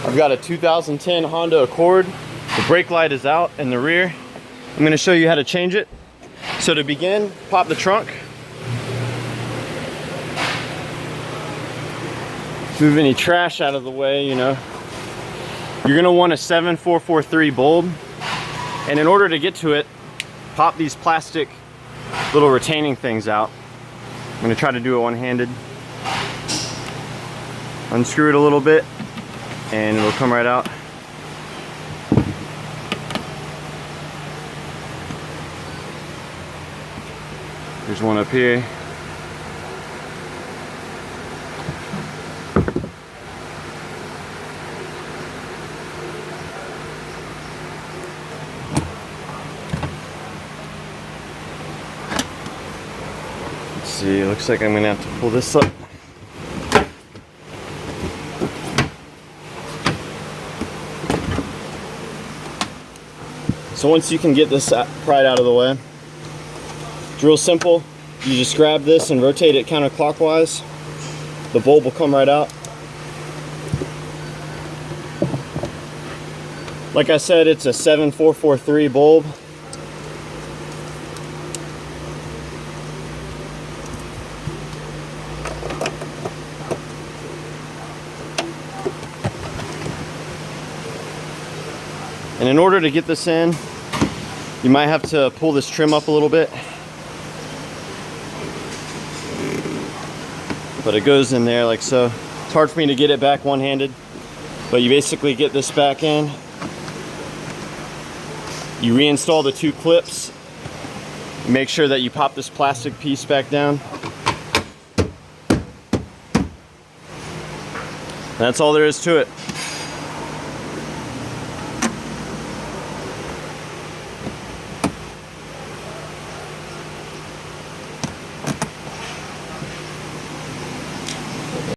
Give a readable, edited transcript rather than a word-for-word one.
I've got a 2010 Honda Accord. The brake light is out in the rear. I'm going to show you how to change it. So to begin, pop the trunk. Move any trash out of the way, you know. You're going to want a 7443 bulb. And in order to get to it, pop these plastic little retaining things out. I'm going to try to do it one-handed. Unscrew it a little bit and it'll come right out. There's one up here. Let's see, it looks like I'm gonna have to pull this up. So once you can get this pried out of the way, it's real simple. You just grab this and rotate it counterclockwise. The bulb will come right out. Like I said, it's a 7443 bulb. And in order to get this in, you might have to pull this trim up a little bit. But it goes in there like so. It's hard for me to get it back one-handed, but you basically get this back in. You reinstall the two clips. Make sure that you pop this plastic piece back down. That's all there is to it.